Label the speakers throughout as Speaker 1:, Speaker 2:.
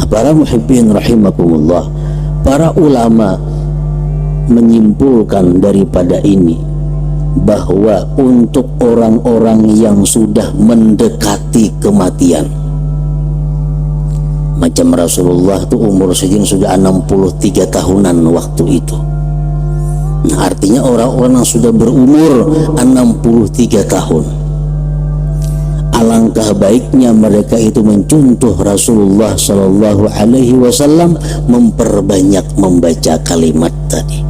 Speaker 1: para muhibbin rahimakumullah, para ulama menyimpulkan daripada ini bahwa untuk orang-orang yang sudah mendekati kematian, macam Rasulullah itu umur segini sudah 63 tahunan waktu itu. Nah, artinya orang-orang yang sudah berumur 63 tahun, alangkah baiknya mereka itu mencontoh Rasulullah Shallallahu Alaihi Wasallam, memperbanyak membaca kalimat tadi.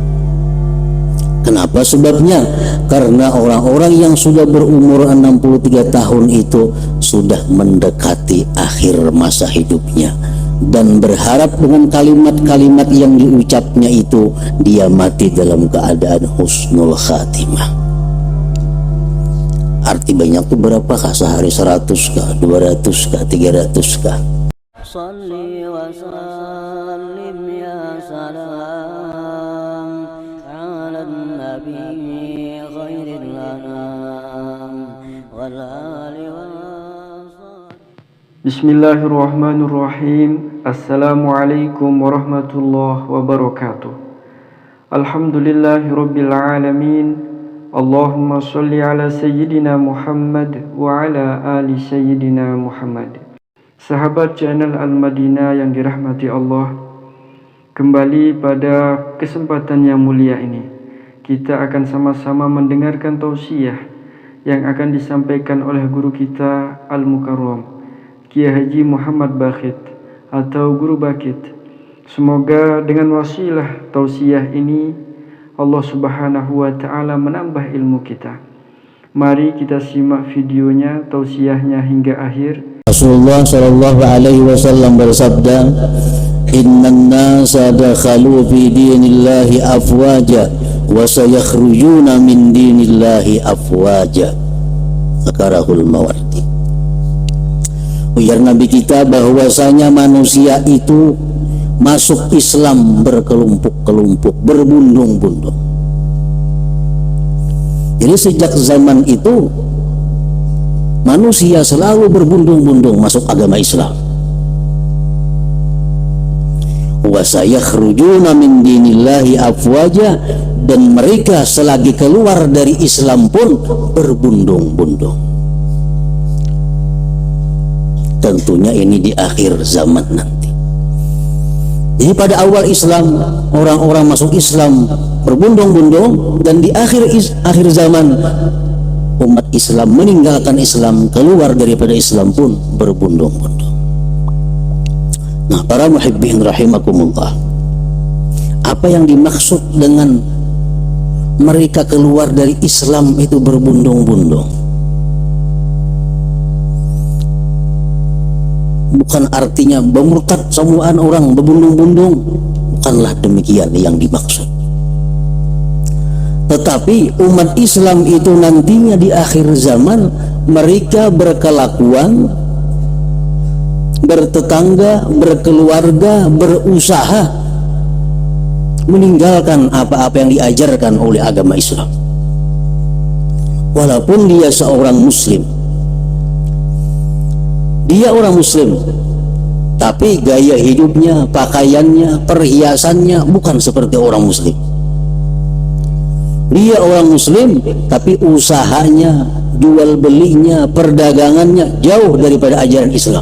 Speaker 1: Kenapa sebabnya? Karena orang-orang yang sudah berumur 63 tahun itu sudah mendekati akhir masa hidupnya, dan berharap dengan kalimat-kalimat yang diucapnya itu dia mati dalam keadaan husnul khatimah. Arti banyak itu berapakah? Sehari 100 kah, 200 kah, 300 kah? Salli wa sallim ya salam ala nabi khairil anam wal ali wa.
Speaker 2: Bismillahirrahmanirrahim. Assalamualaikum warahmatullahi wabarakatuh. Alhamdulillahirabbil alamin. Allahumma sholli ala sayyidina Muhammad wa ala ali sayyidina Muhammad. Sahabat channel Al-Madinah yang dirahmati Allah, kembali pada kesempatan yang mulia ini kita akan sama-sama mendengarkan tausiah yang akan disampaikan oleh guru kita Al-Mukarram Kiai Haji Muhammad Bakhit atau Guru Bakit. Semoga dengan wasilah tausiah ini Allah Subhanahu wa taala menambah ilmu kita. Mari kita simak videonya, tausiahnya hingga akhir.
Speaker 1: Rasulullah Shallallahu Alaihi Wasallam bersabda, Innan nasa dakhalu fi dinillahi afwaja wa sayakhrujuna min dinillahi afwaja. Zakarahul Mawardi. Ujar Nabi kita bahwasanya manusia itu masuk Islam berkelompok-kelompok, berbundung-bundung. Jadi sejak zaman itu manusia selalu berbundung-bundung masuk agama Islam. Wa sayakhrujuna min dinillahi afwaja, dan mereka selagi keluar dari Islam pun berbundung-bundung. Tentunya ini di akhir zaman nanti. Jadi pada awal Islam orang-orang masuk Islam berbundung-bundung, dan di akhir zaman umat Islam meninggalkan Islam, keluar daripada Islam pun berbundung-bundung. Nah, para muhibbin rahimakumullah, apa yang dimaksud dengan mereka keluar dari Islam itu berbundung-bundung? Bukan artinya bermurtad semuaan orang berbundung-bundung, bukanlah demikian yang dimaksud. Tetapi umat Islam itu nantinya di akhir zaman mereka berkelakuan, bertetangga, berkeluarga, berusaha meninggalkan apa-apa yang diajarkan oleh agama Islam. Walaupun dia seorang muslim, dia orang muslim, tapi gaya hidupnya, pakaiannya, perhiasannya bukan seperti orang muslim. Dia orang muslim, tapi usahanya, jual belinya, perdagangannya jauh daripada ajaran Islam.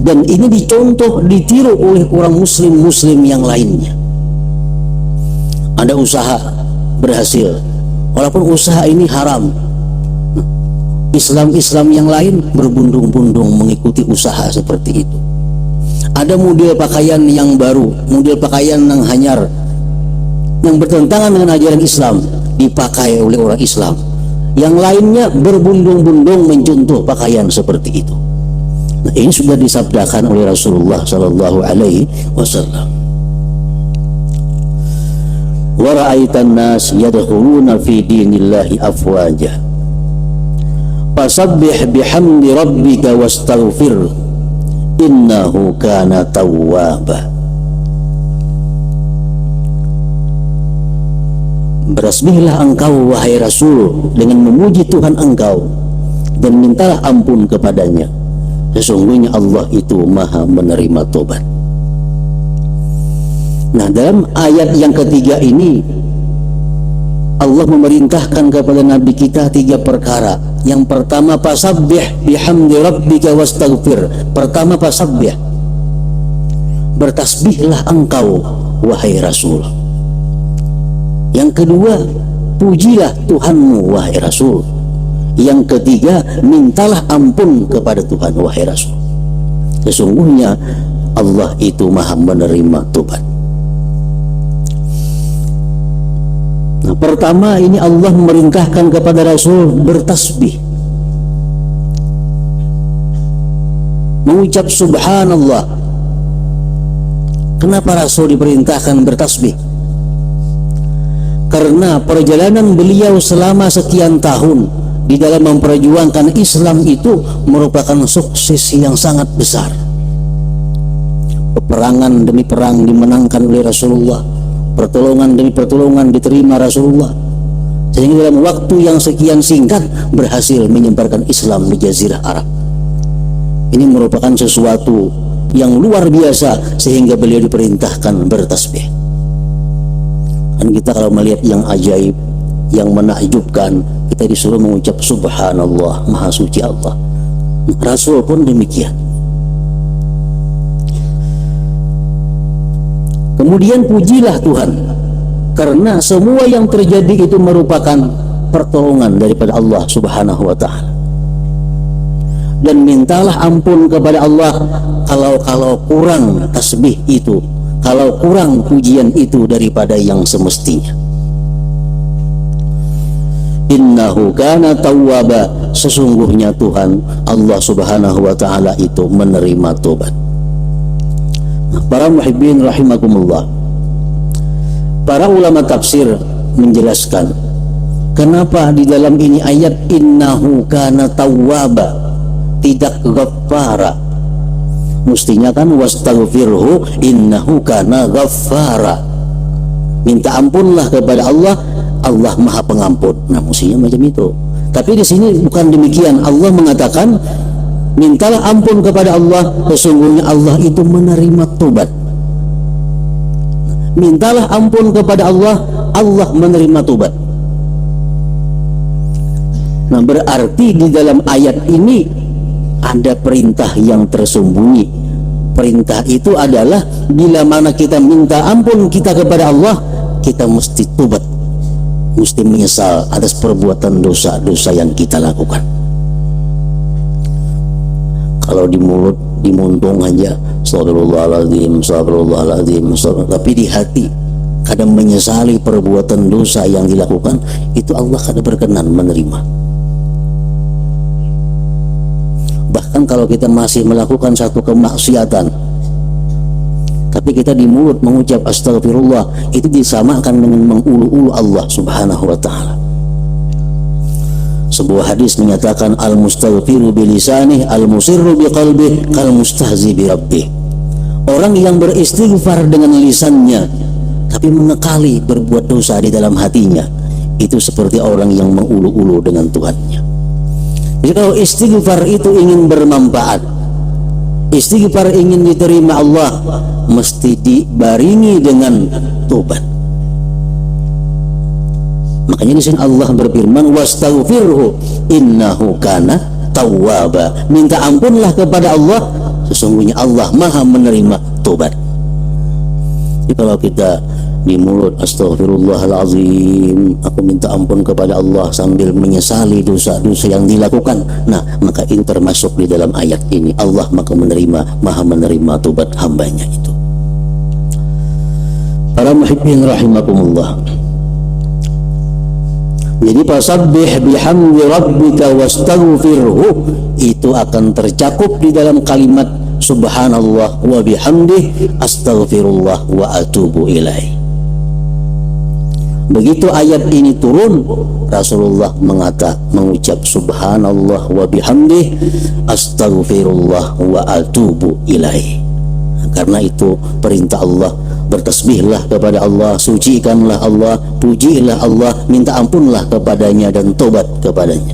Speaker 1: Dan ini dicontoh, ditiru oleh orang muslim-muslim yang lainnya. Ada usaha berhasil, walaupun usaha ini haram. Islam-Islam yang lain berbundung-bundung mengikuti usaha seperti itu. Ada model pakaian yang baru, model pakaian yang hanyar, yang bertentangan dengan ajaran Islam, dipakai oleh orang Islam. Yang lainnya berbundung-bundung mencontoh pakaian seperti itu. Nah, ini sudah disabdakan oleh Rasulullah Sallallahu Alaihi Wasallam. Wa ra'aitan nas yadkhuluna fi dinillahi afwaja fasabbih bihamdi rabbika wastaghfir innahu kana tawwaba. Bertasbihlah engkau wahai Rasul dengan memuji Tuhan engkau dan mintalah ampun kepadanya, Sesungguhnya Allah itu maha menerima tobat. Nah, dalam ayat yang ketiga ini Allah memerintahkan kepada Nabi kita 3 perkara. Yang pertama, fasabbih bihamdi rabbika wastaghfir. Pertama, fasabbih, bertasbihlah engkau wahai Rasul. Yang kedua, pujilah Tuhanmu wahai Rasul. Yang ketiga, mintalah ampun kepada Tuhan wahai Rasul. Sesungguhnya Allah itu maha menerima tobat. Nah, pertama ini Allah memerintahkan kepada Rasul bertasbih, mengucap subhanallah. Kenapa Rasul diperintahkan bertasbih? Karena perjalanan beliau selama sekian tahun di dalam memperjuangkan Islam itu merupakan sukses yang sangat besar. Peperangan demi perang dimenangkan oleh Rasulullah, pertolongan demi pertolongan diterima Rasulullah, sehingga dalam waktu yang sekian singkat berhasil menyebarkan Islam di Jazirah Arab. Ini merupakan sesuatu yang luar biasa sehingga beliau diperintahkan bertasbih. Dan kita kalau melihat yang ajaib, yang menakjubkan, kita disuruh mengucap subhanallah, maha suci Allah. Rasul pun demikian. Kemudian pujilah Tuhan, karena semua yang terjadi itu merupakan pertolongan daripada Allah subhanahu wa ta'ala. Dan mintalah ampun kepada Allah kalau kurang tasbih itu, kalau kurang pujian itu daripada yang semestinya. Innahu kana tawwaba, sesungguhnya Tuhan Allah subhanahu wa ta'ala itu menerima tobat. Nah, para muhibbin rahimakumullah, para ulama tafsir menjelaskan kenapa di dalam ini ayat innahu kana tawwaba, tidak ghaffara. Mestinya kan wastaghfirhu innahu kana ghaffara, minta ampunlah kepada Allah, Allah maha pengampun. Nah, mestinya macam itu. Tapi di sini bukan demikian. Allah mengatakan mintalah ampun kepada Allah, sesungguhnya Allah itu menerima tobat. Mintalah ampun kepada Allah, Allah menerima tobat. Nah, berarti di dalam ayat ini ada perintah yang tersembunyi. Perintah itu adalah bila mana kita minta ampun kita kepada Allah, kita mesti tobat, mesti menyesal atas perbuatan dosa-dosa yang kita lakukan. Kalau di mulut, di muntung aja astagfirullahaladzim, astagfirullahaladzim, tapi di hati kadang menyesali perbuatan dosa yang dilakukan, itu Allah kadang berkenan menerima. Bahkan kalau kita masih melakukan satu kemaksiatan, tapi kita di mulut mengucap astagfirullah, itu disamakan dengan mengulu-ulu Allah subhanahu wa ta'ala. Sebuah hadis menyatakan al-mustaghfiru bilisanih al-musirru biqalbih kal-mustahzi birabbih. Orang yang beristighfar dengan lisannya tapi mengekali berbuat dosa di dalam hatinya, itu seperti orang yang mengulu-ulu dengan Tuhannya. Jadi kalau istighfar itu ingin bermanfaat, istighfar ingin diterima Allah, mesti dibaringi dengan tobat. Makanya di sini Allah berfirman wastaghfirhu innahu kana tawwaba, minta ampunlah kepada Allah, sesungguhnya Allah maha menerima tobat. Jadi kalau kita di mulut astagfirullahalazim, aku minta ampun kepada Allah sambil menyesali dosa-dosa yang dilakukan, nah maka itu termasuk di dalam ayat ini. Allah maka maha menerima tobat hambanya itu. Para muhibbin rahimakumullah, jadi fasabbih bihamdi rabbika wastaghfirhu itu akan tercakup di dalam kalimat subhanallah wa bihamdih astaghfirullah wa atubu ilaih. Begitu ayat ini turun, Rasulullah mengucap subhanallah wa bihamdih astaghfirullah wa atubu ilaih. Karena itu perintah Allah, bertasbihlah kepada Allah, sucikanlah Allah, pujilah Allah, minta ampunlah kepadanya dan tobat kepadanya.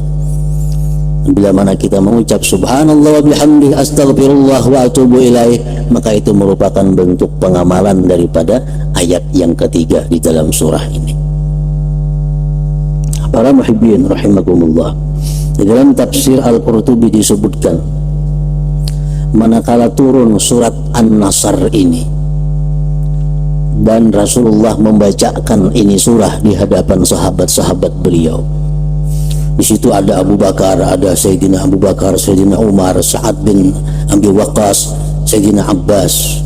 Speaker 1: Bila mana kita mengucap subhanallah wa bihamdih astaghfirullah wa atubu ilaih, maka itu merupakan bentuk pengamalan daripada ayat yang ketiga di dalam surah ini. Para muhibbin rahimakumullah, di dalam tafsir Al-Qurtubi disebutkan, manakala turun surat An-Nasr ini dan Rasulullah membacakan ini surah di hadapan sahabat-sahabat beliau, di situ ada Abu Bakar, ada Sayyidina Abu Bakar, Sayyidina Umar, Sa'ad bin Abi Waqqas, Sayyidina Abbas.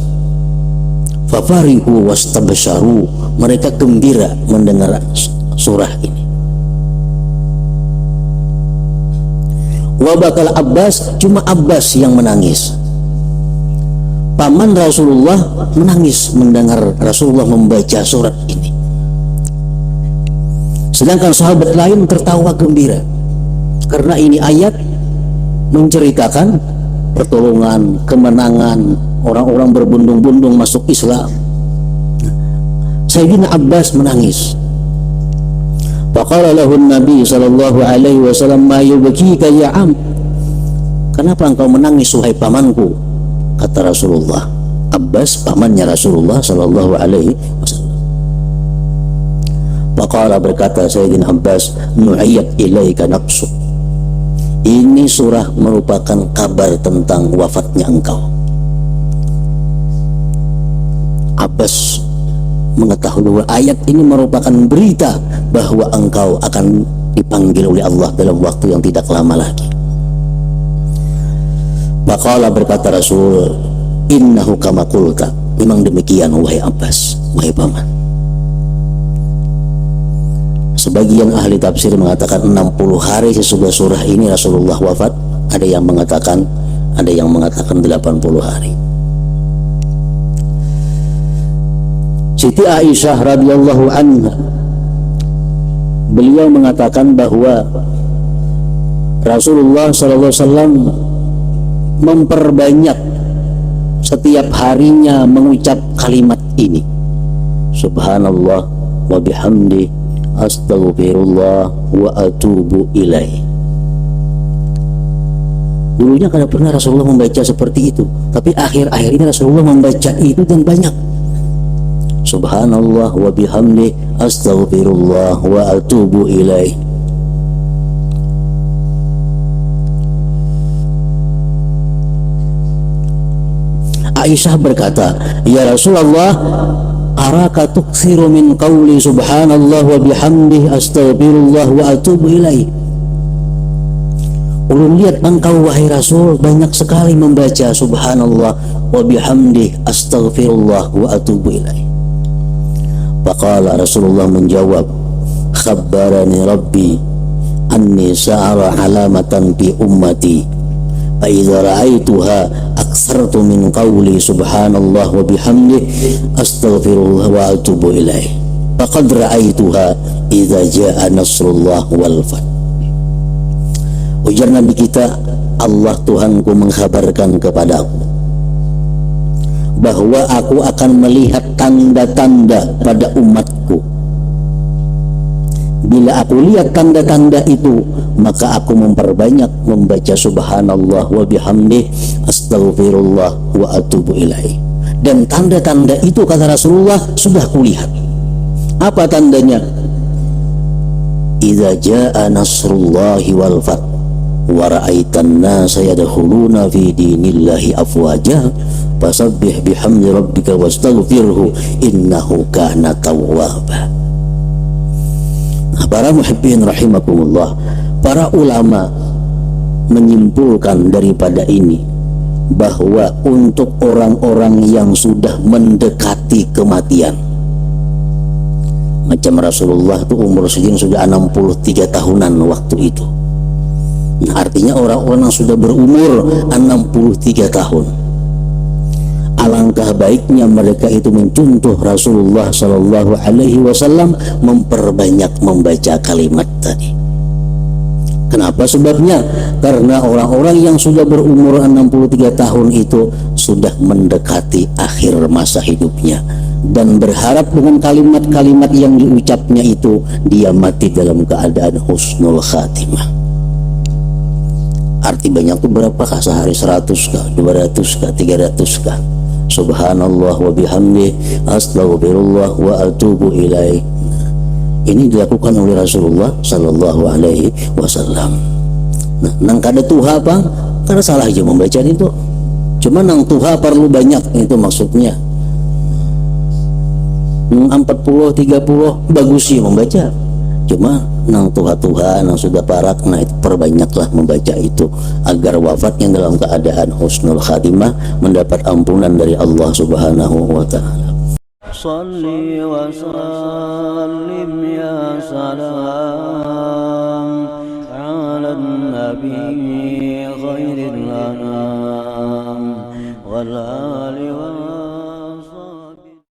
Speaker 1: Fafarihu wastabsharu, mereka gembira mendengar surah ini. Wa bakal Abbas, cuma Abbas yang menangis. Paman Rasulullah menangis mendengar Rasulullah membaca surat ini. Sedangkan sahabat lain tertawa gembira, karena ini ayat menceritakan pertolongan, kemenangan, orang-orang berbondong-bondong masuk Islam. Sayyidina Abbas menangis. Faqala lahu Nabi sallallahu alaihi wasallam, ma yubkika ya am? Kenapa engkau menangis wahai pamanku? Kata Rasulullah. Abbas pamannya Rasulullah sallallahu alaihi wasallam. Faqala, berkata Sayyidina Abbas, nu'ayyat ilaika nafsu. Ini surah merupakan kabar tentang wafatnya engkau. Abbas mengetahui bahwa ayat ini merupakan berita bahwa engkau akan dipanggil oleh Allah dalam waktu yang tidak lama lagi. Faqala, berkata Rasul, innahu kama qulta, memang demikian wahai Abbas, wahai paman. Sebagian ahli tafsir mengatakan 60 hari sesudah surah ini Rasulullah wafat, ada yang mengatakan 80 hari. Siti Aisyah radhiyallahu anha, beliau mengatakan bahwa Rasulullah sallallahu alaihi wasallam memperbanyak setiap harinya mengucap kalimat ini, subhanallah wa bihamdi astaghfirullah wa atubu ilaih. Dulunya kada pernah Rasulullah membaca seperti itu, tapi akhir-akhir ini Rasulullah membaca itu dan banyak. Subhanallah wa bihamdi astaghfirullah wa atubu ilaih. Aisyah berkata, ya Rasulullah, araka tuksiru min qawli subhanallah wa bihamdi astaghfirullah wa atubu ilaih. Ulun lihat engkau wahai Rasul banyak sekali membaca subhanallah wa bihamdi astaghfirullah wa atubu ilaih. Faqala, Rasulullah menjawab, khabbarani Rabbi anni sa'ara alamatan fi ummati fa idza ra'aituha aktsartu min qawli subhanallah wa bihamdi astaghfirullah wa atubu ilaih. Faqad ra'aituha idza jaa nasrullah wal fath. Ujar Nabi kita, Allah Tuhanku mengkhabarkan kepadaku bahwa aku akan melihat tanda-tanda pada umatku. Bila aku lihat tanda-tanda itu, maka aku memperbanyak membaca subhanallah wa bihamdi astaghfirullah wa atubu ilaih. Dan tanda-tanda itu, kata Rasulullah, sudah kulihat. Apa tandanya? Idza jaa nasrullahi wal fath wa ra'aitan nasa yadkhuluna fi dinillahi afwaja fasabbih bihamdi rabbika wastaghfirhu innahu kana tawwaba. Para muhibbin rahimakumullah, para ulama menyimpulkan daripada ini bahwa untuk orang-orang yang sudah mendekati kematian, macam Rasulullah itu umur segini sudah 63 tahunan waktu itu. Nah, artinya orang-orang yang sudah berumur 63 tahun, alangkah baiknya mereka itu mencontoh Rasulullah Sallallahu Alaihi Wasallam memperbanyak membaca kalimat tadi. Kenapa sebabnya? Karena orang-orang yang sudah berumur 63 tahun itu sudah mendekati akhir masa hidupnya, dan berharap dengan kalimat-kalimat yang diucapnya itu dia mati dalam keadaan husnul khatimah. Arti banyak tuh berapakah? Sehari 100 kah, 200 kah, 300 kah? Subhanallah wa bihamdi, astaghfirullah wa atubu ilaih. Ini dilakukan oleh Rasulullah sallallahu alaihi wasallam. Nah, nang kada tuha apa? Kada salah aja membaca itu. Cuma nang tuha perlu banyak, itu maksudnya. 40 30 bagus sih membaca. Cuma nang tuha-tuha nang sudah parak, nah itu perbanyaklah membaca itu agar wafatnya dalam keadaan husnul khatimah, mendapat ampunan dari Allah Subhanahu wa taala. Shalli wa sallim